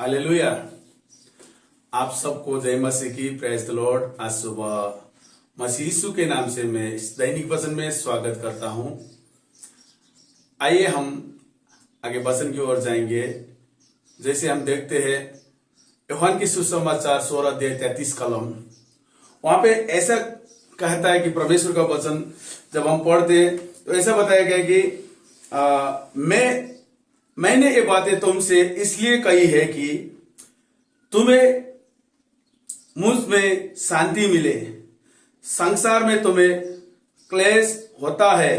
Hallelujah. आप सबको जय मसीह की, प्रेज द लॉर्ड। आज सुबह मसीह यीशु के नाम से मैं इस दैनिक वचन में स्वागत करता हूं। आइए हम आगे वचन की ओर जाएंगे। जैसे हम देखते हैं यूहन्ना की सुसमाचार 16 अध्याय 33 कलम, वहां पे ऐसा कहता है कि परमेश्वर का वचन जब हम पढ़ते तो ऐसा बताया गया कि मैंने ये बातें तुमसे इसलिए कही है कि तुम्हें मुझ में शांति मिले। संसार में तुम्हें क्लेश होता है,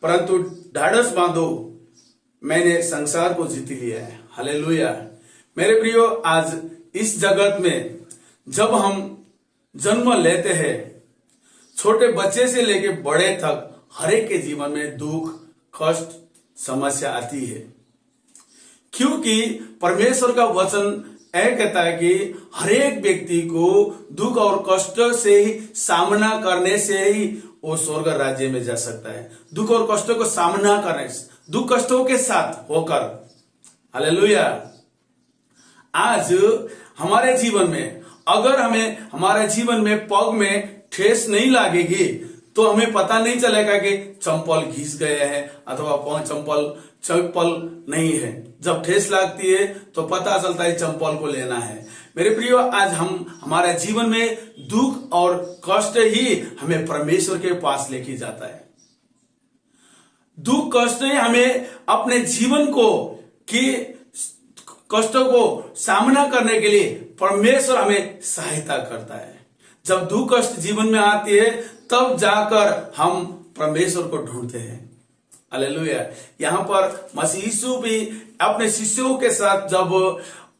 परंतु ढाढ़स बांधो, मैंने संसार को जीत लिया है। हालेलुया। मेरे प्रियो, आज इस जगत में जब हम जन्म लेते हैं, छोटे बच्चे से लेके बड़े तक हर एक के जीवन में दुख, कष्ट, समस्या आती है, क्योंकि परमेश्वर का वचन यह कहता है कि हर एक व्यक्ति को दुख और कष्ट से ही सामना करने से ही वो स्वर्ग राज्य में जा सकता है। दुख और कष्टों को सामना करने, दुख कष्टों के साथ होकर। हालेलुया। आज हमारे जीवन में अगर हमारे जीवन में पग में ठेस नहीं लगेगी तो हमें पता नहीं चलेगा कि चंपल घिस गए हैं अथवा चंपल नहीं है। जब ठेस लगती है तो पता चलता है चंपल को लेना है। मेरे प्रियो, आज हमारे जीवन में दुख और कष्ट ही हमें परमेश्वर के पास लेके जाता है। दुख कष्ट ही हमें अपने जीवन को की कष्टों को सामना करने के लिए परमेश्वर हमें सहायता करता है। जब दुख कष्ट जीवन में आती है तब जाकर हम परमेश्वर को ढूंढते हैं। हालेलुया। यहाँ पर मसीह यीशु भी अपने शिष्यों के साथ जब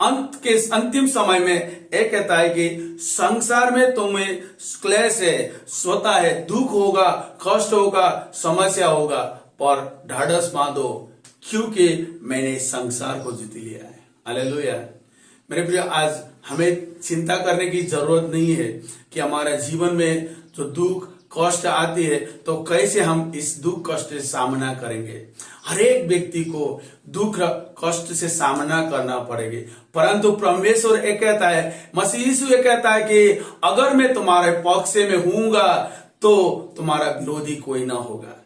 अंतिम समय में एक कहता है कि संसार में तुम्हें क्लेश है, स्वता है, दुख होगा, कष्ट होगा, समस्या होगा, पर ढाढ़स बांधो क्योंकि मैंने संसार को जीत लिया है। हालेलुया। मेरे प्रिय, आज हमें चिंता करने की जरूरत नहीं है कि हमारे जीवन में जो दुख कष्ट आती है तो कैसे हम इस दुख कष्ट से सामना करेंगे। हर एक व्यक्ति को दुख कष्ट से सामना करना पड़ेगा, परंतु परमेश्वर एक कहता है, मसीह यीशु ये कहता है कि अगर मैं तुम्हारे पक्ष में हूंगा तो तुम्हारा विरोधी कोई ना होगा।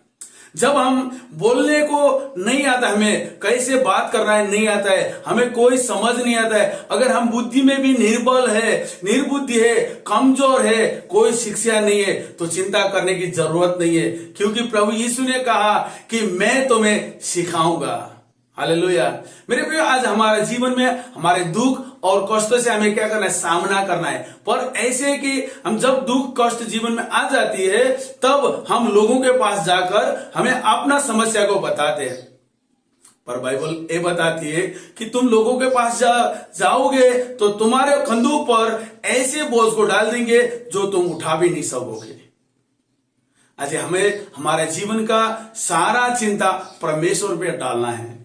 जब हम बोलने को नहीं आता, हमें कैसे बात करना है नहीं आता है, हमें कोई समझ नहीं आता है, अगर हम बुद्धि में भी निर्बल है, निर्बुद्धि है, कमजोर है, कोई शिक्षा नहीं है, तो चिंता करने की जरूरत नहीं है, क्योंकि प्रभु यीशु ने कहा कि मैं तुम्हें सिखाऊंगा। हालेलुया। मेरे प्रिय, आज हमारे जीवन में हमारे दुख और कष्टों से हमें क्या करना है, सामना करना है। पर ऐसे कि हम जब दुख कष्ट जीवन में आ जाती है तब हम लोगों के पास जाकर हमें अपना समस्या को बताते हैं। पर बाइबल ये बताती है कि तुम लोगों के पास जाओगे तो तुम्हारे कंधों पर ऐसे बोझ को डाल देंगे जो तुम उठा भी नहीं सकोगे। आज हमें हमारे जीवन का सारा चिंता परमेश्वर पे डालना है,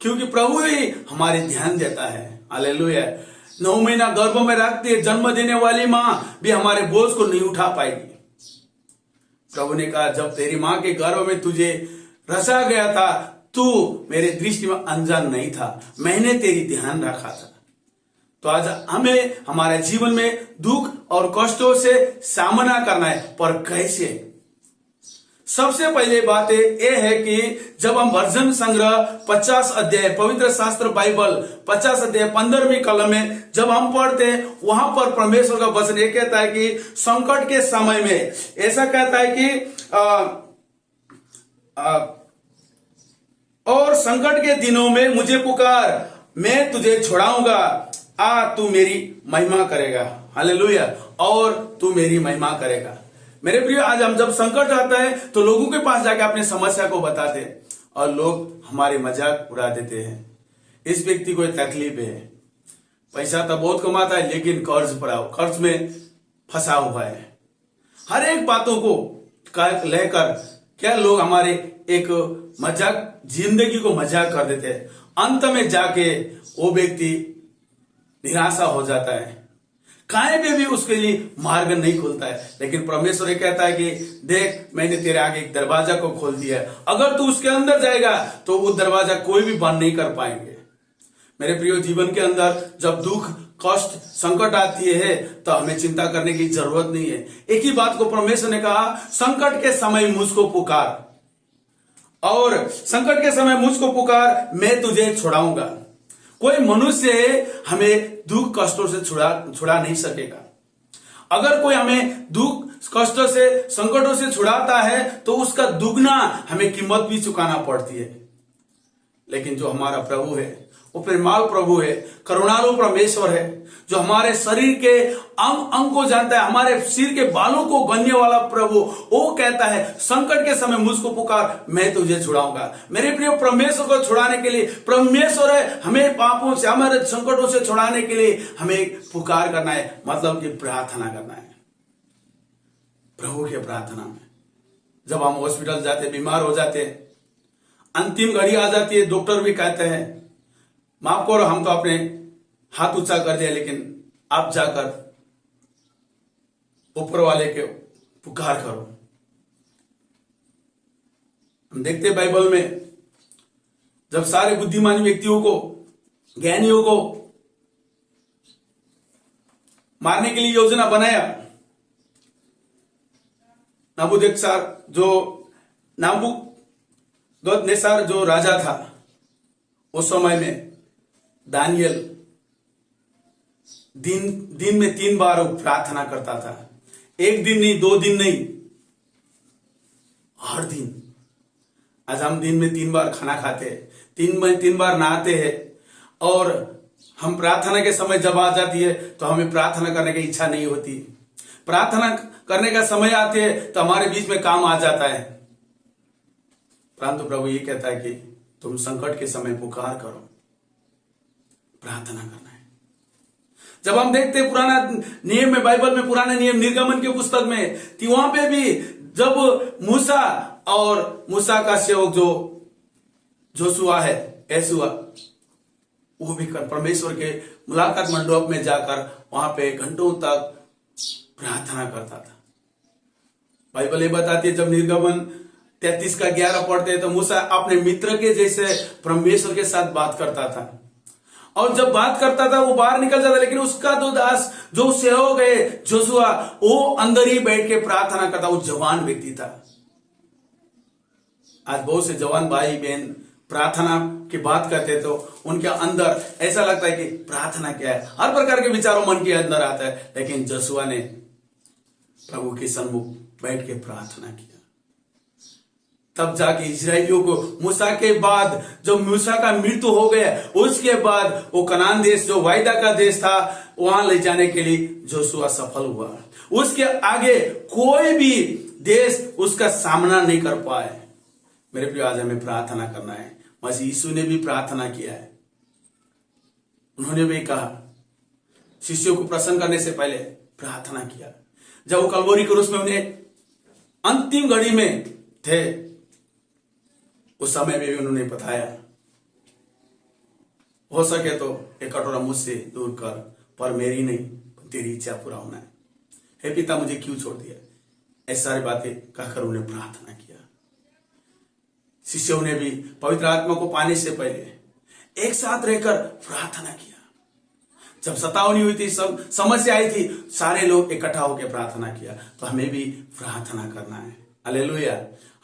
क्योंकि प्रभु ही हमारे ध्यान देता है। हालेलुया। 9 महीना गर्भ में रखती है, जन्म देने वाली मां भी हमारे बोझ को नहीं उठा पाएगी। प्रभु ने कहा, जब तेरी मां के गर्भ में तुझे रचा गया था तू मेरे दृष्टि में अनजान नहीं था, मैंने तेरी ध्यान रखा था। तो आज हमें हमारे जीवन में दुख और कष्टों से सामना करना है, पर कैसे? सबसे पहले बात यह है कि जब हम भजन संग्रह 50 अध्याय पवित्र शास्त्र बाइबल 50 अध्याय 15वीं कलम में जब हम पढ़ते हैं, वहां पर परमेश्वर का वचन ये कहता है कि संकट के समय में ऐसा कहता है कि और संकट के दिनों में मुझे पुकार, मैं तुझे छुड़ाऊंगा, तू मेरी महिमा करेगा। हालेलुया। और तू मेरी महिमा करेगा। मेरे प्रिय, आज हम जब संकट आता है तो लोगों के पास जाके अपने समस्या को बताते हैं और लोग हमारे मजाक उड़ा देते हैं। इस व्यक्ति को तकलीफ है, पैसा तो बहुत कमाता है लेकिन कर्ज में फंसा हुआ है। हर एक बातों को लेकर क्या लोग हमारे एक मजाक, जिंदगी को मजाक कर देते हैं। अंत में जाके वो व्यक्ति निराशा हो जाता है, कहीं पे भी उसके लिए मार्ग नहीं खुलता है। लेकिन परमेश्वर कहता है कि देख, मैंने तेरे आगे एक दरवाजा को खोल दिया है, अगर तू उसके अंदर जाएगा तो वो दरवाजा कोई भी बंद नहीं कर पाएंगे। मेरे प्रियो, जीवन के अंदर जब दुख, कष्ट, संकट आती है तो हमें चिंता करने की जरूरत नहीं है। एक ही बात को परमेश्वर ने कहा, संकट के समय मुझको पुकार, और संकट के समय मुझको पुकार, मैं तुझे छुड़ाऊंगा। कोई मनुष्य हमें दुख कष्टों से छुड़ा नहीं सकेगा। अगर कोई हमें दुख कष्टों से, संकटों से छुड़ाता है तो उसका दुगना हमें कीमत भी चुकाना पड़ती है। लेकिन जो हमारा प्रभु है वो प्रेमाल प्रभु है, करुणालु परमेश्वर है, जो हमारे शरीर के अंग अंग को जानता है, हमारे सिर के बालों को गनने वाला प्रभु, वो कहता है संकट के समय मुझको पुकार, मैं तुझे छुड़ाऊंगा। मेरे प्रिय, परमेश्वर को छुड़ाने के लिए परमेश्वर है, हमें पापों से, हमारे संकटों से छुड़ाने के लिए हमें पुकार करना है, मतलब कि प्रार्थना करना है प्रभु की प्रार्थना में। जब हम हॉस्पिटल जाते, बीमार हो जाते, अंतिम घड़ी आ जाती है, डॉक्टर भी कहते हैं माफ करो, हम तो अपने हाथ ऊंचा कर दिया, लेकिन आप जाकर ऊपर वाले के पुकार करो। हम देखते बाइबल में जब सारे बुद्धिमान व्यक्तियों को, ज्ञानियों को मारने के लिए योजना बनाया, नाबूकदनेस्सर जो राजा था उस समय में, दानियल दिन में 3 बार प्रार्थना करता था। एक दिन नहीं, 2 दिन नहीं, हर दिन। आज हम दिन में 3 बार खाना खाते हैं, 3 बार नहाते हैं, और हम प्रार्थना के समय जब आ जाती है तो हमें प्रार्थना करने की इच्छा नहीं होती। प्रार्थना करने का समय आते हैं तो हमारे बीच में काम आ जाता है। परंतु प्रभु ये कहता है कि तुम संकट के समय पुकार करो, प्रार्थना करना है। जब हम देखते हैं पुराना नियम में, बाइबल में, पुराना नियम निर्गमन के पुस्तक में, तो वहां पे भी जब मूसा और मूसा का सेवक जो जोशुआ है, यहोशुआ, वो भी परमेश्वर के मुलाकात मंडप में जाकर वहां पे घंटों तक प्रार्थना करता था। बाइबल ये बताती है, जब निर्गमन 33 का 11 पढ़ते हैं तो मूसा अपने मित्र के जैसे परमेश्वर के साथ बात करता था, और जब बात करता था वो बाहर निकल जाता, लेकिन उसका दो दास जो सेवक है जोशुआ, वो अंदर ही बैठ के प्रार्थना करता। वो जवान व्यक्ति था। आज बहुत से जवान भाई बहन प्रार्थना की बात करते तो उनके अंदर ऐसा लगता है कि प्रार्थना क्या है, हर प्रकार के विचारों मन के अंदर आता है। लेकिन जोशुआ ने प्रभु के सन्मुख बैठ के प्रार्थना किया, तब जाके इस्राएलियों को मूसा के बाद, जब मूसा का मृत्यु हो गया, उसके बाद वो कनान देश जो वायदा का देश था वहां ले जाने के लिए जोशुआ सफल हुआ। उसके आगे कोई भी देश उसका सामना नहीं कर पाए। मेरे प्रिय, आज हमें प्रार्थना करना है। मसीह यीशु ने भी प्रार्थना किया है। उन्होंने भी कहा, शिष्यों को प्रसन्न करने से पहले प्रार्थना किया। जब वो कलवरी क्रूस में उन्हें अंतिम घड़ी में थे, उस समय में भी उन्होंने बताया, हो सके तो एक कटोरा मुझसे दूर कर, पर मेरी नहीं तेरी इच्छा पूरा होना है। हे पिता, मुझे क्यों छोड़ दिया? ऐसी सारी बातें कहकर उन्हें प्रार्थना किया। शिष्यों ने भी पवित्र आत्मा को पाने से पहले एक साथ रहकर प्रार्थना किया। जब सतावनी हुई थी, सब समस्या आई थी, सारे लोग इकट्ठा होकर प्रार्थना किया। तो हमें भी प्रार्थना करना है। Hallelujah,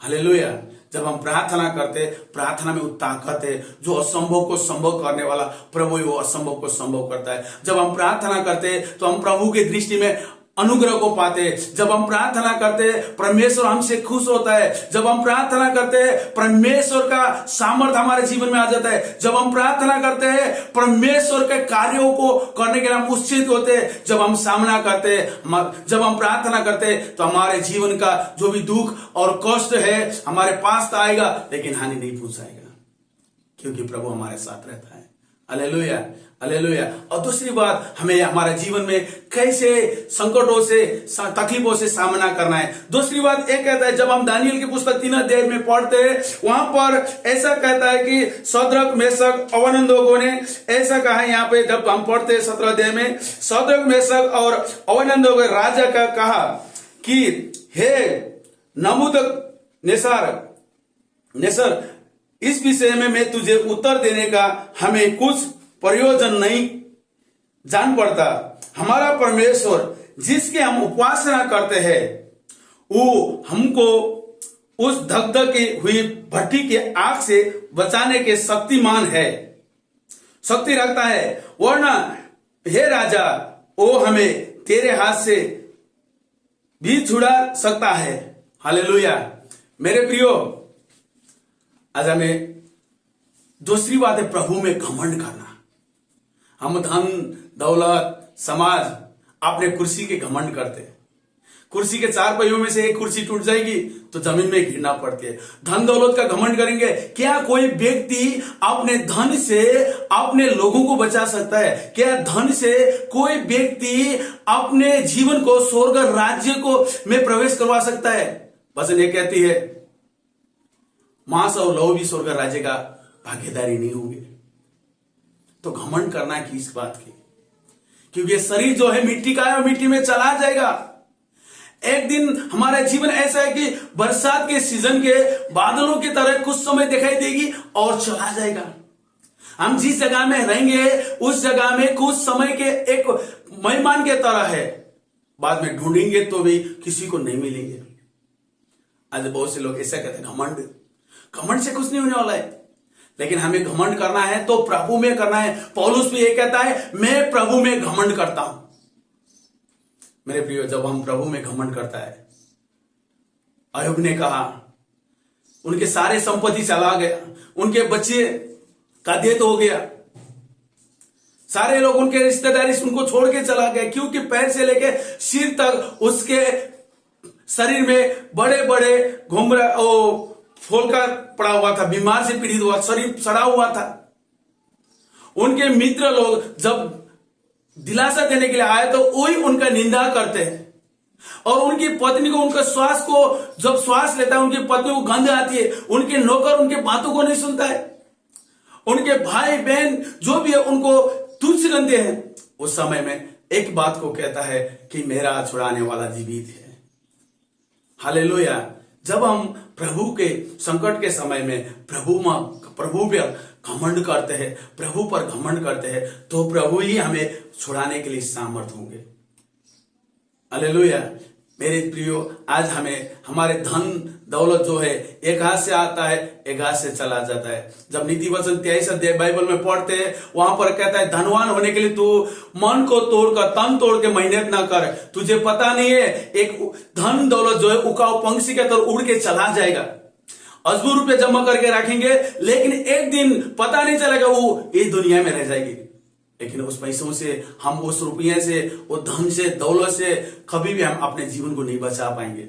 hallelujah. जब हम प्रार्थना करते, प्रार्थना में ताकत है। जो असंभव को संभव करने वाला प्रभु, वो असंभव को संभव करता है। जब हम प्रार्थना करते तो हम प्रभु की दृष्टि में अनुग्रह को पाते। जब हम प्रार्थना करते, परमेश्वर हमसे खुश होता है। जब हम प्रार्थना करते, परमेश्वर का सामर्थ्य हमारे जीवन में आ जाता है। जब हम प्रार्थना करते हैं, परमेश्वर के कार्यों को करने के लिए हम उत्साहित होते हैं। जब हम सामना करते, जब हम प्रार्थना करते, तो हमारे जीवन का जो भी दुख और कष्ट है हमारे पास तो आएगा, लेकिन हानि नहीं पहुंचाएगा, क्योंकि प्रभु हमारे साथ रहता है। Hallelujah, hallelujah. और दूसरी बात, हमें हमारे जीवन में कैसे संकटों से, तकलीफों से सामना करना है। दूसरी बात एक कहता है, जब हम दानियल की पुस्तक 3 अध्याय में पढ़ते हैं, वहां पर ऐसा कहता है कि शद्रक, मेशक, अबेदनगो ने ऐसा कहा है। यहाँ पे जब हम पढ़ते हैं 17 अध्याय में, शद्रक, मेशक और अबेदनगो राजा का कहा कि हे नबूकदनेस्सर, इस विषय में मैं तुझे उत्तर देने का हमें कुछ प्रयोजन नहीं जान पड़ता। हमारा परमेश्वर जिसके हम उपासना करते हैं वो हमको उस धगधगी हुई भट्टी के आग से बचाने के शक्तिमान है, शक्ति रखता है। वरना हे राजा, वो हमें तेरे हाथ से भी छुड़ा सकता है। हालेलुया। मेरे प्रियो, आज हमें दूसरी बात है प्रभु में घमंड करना। हम धन दौलत समाज अपने कुर्सी के घमंड करते हैं। कुर्सी के 4 पहियों में से एक कुर्सी टूट जाएगी तो जमीन में गिरना पड़ती है। धन दौलत का घमंड करेंगे। क्या कोई व्यक्ति अपने धन से अपने लोगों को बचा सकता है? क्या धन से कोई व्यक्ति अपने जीवन को स्वर्ग राज्य को में प्रवेश करवा सकता है? वचन ये कहती है मांस और लहू भी स्वर्ग राज्य का भागीदारी नहीं होंगे। तो घमंड करना किस बात की? क्योंकि ये शरीर जो है मिट्टी का है और मिट्टी में चला जाएगा। एक दिन हमारा जीवन ऐसा है कि बरसात के सीजन के बादलों की तरह कुछ समय दिखाई देगी और चला जाएगा। हम जिस जगह में रहेंगे उस जगह में कुछ समय के एक मेहमान के तरह है, बाद में ढूंढेंगे तो भी किसी को नहीं मिलेंगे। आज बहुत से लोग ऐसा कहते हैं घमंड से कुछ नहीं होने वाला है। लेकिन हमें घमंड करना है तो प्रभु में करना है। पौलुस भी ये कहता है मैं प्रभु में घमंड करता हूं। मेरे प्रियो, जब हम प्रभु में घमंड करता है, अय्यूब ने कहा उनके सारे संपत्ति चला गया, उनके बच्चे का डेथ हो गया, सारे लोग उनके रिश्तेदारी उनको छोड़ के चला गया, क्योंकि पैर से लेके सिर तक उसके शरीर में बड़े बड़े घुमरा फोलका पड़ा हुआ था, बीमार से पीड़ित हुआ, शरीर सड़ा हुआ था। उनके मित्र लोग जब दिलासा देने के लिए आए तो वही उनका निंदा करते हैं। और उनकी पत्नी को, उनका श्वास को जब श्वास लेता है उनकी पत्नी को गंध आती है। उनके नौकर उनके बातों को नहीं सुनता है। उनके भाई बहन जो भी है उनको तुच्छ गंदे हैं। उस समय में एक बात को कहता है कि मेरा छुड़ाने वाला जीवित है। हालेलुया। जब हम प्रभु के संकट के समय में प्रभु पर घमंड करते हैं, प्रभु पर घमंड करते हैं, तो प्रभु ही हमें छुड़ाने के लिए सामर्थ होंगे। हालेलुया। मेरे प्रियो, आज हमें हमारे धन दौलत जो है एक हाथ से आता है, एक हाथ से चला जाता है। जब नीति वचन 23 अध्याय बाइबल में पढ़ते हैं, वहां पर कहता है धनवान होने के लिए तू मन को तोड़कर, तन तोड़ के मेहनत ना कर। तुझे पता नहीं है एक धन दौलत जो है उकाऊ पंक्षी के तरह उड़ के चला जाएगा। अजबू रुपये जमा करके रखेंगे, लेकिन एक दिन पता नहीं चलेगा वो इस दुनिया में रह जाएगी। लेकिन उस पैसों से, हम उस रुपये से, वो धन से, दौलत से कभी भी हम अपने जीवन को नहीं बचा पाएंगे।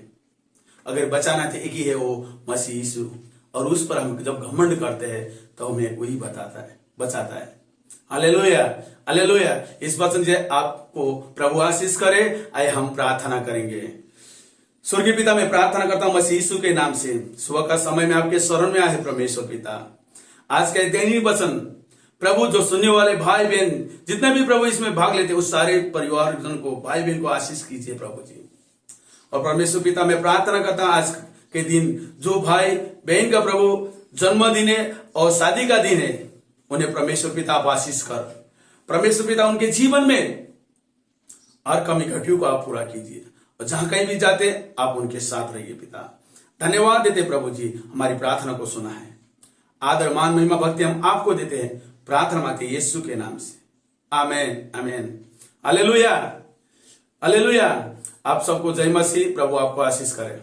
अगर बचाना तो एक ही है, वो मसीह यीशु। और उस पर हम जब घमंड करते हैं तो हमें वही बचाता है। Hallelujah, hallelujah. इस वचन से आपको प्रभु आशीष करे। आइए हम प्रार्थना करेंगे। स्वर्गीय पिता, मैं प्रार्थना करता हूं मसीह यीशु के नाम से, सुबह का समय में आपके शरण में आए परमेश्वर पिता। आज का दैनिक वचन प्रभु जो सुनने वाले भाई बहन जितने भी प्रभु इसमें भाग लेते उस सारे परिवार जन को, भाई बहन को आशीष कीजिए प्रभु जी। और परमेश्वर पिता, मैं प्रार्थना करता हूं आज के दिन जो भाई बहन का प्रभु जन्मदिन है और शादी का दिन है, उन्हें परमेश्वर पिता आप आशीष कर। परमेश्वर पिता उनके जीवन में हर कमी घटियों को आप पूरा कीजिए और जहां कहीं भी जाते आप उनके साथ रहिए पिता। धन्यवाद देते प्रभु जी, हमारी प्रार्थना को सुना है। आदर मान महिमा भक्ति हम आपको देते हैं, प्रार्थना मांगते यीशु के नाम से, आमेन, आमेन। Hallelujah, hallelujah. आप सबको जय मसीह। प्रभु आपको आशीष करे।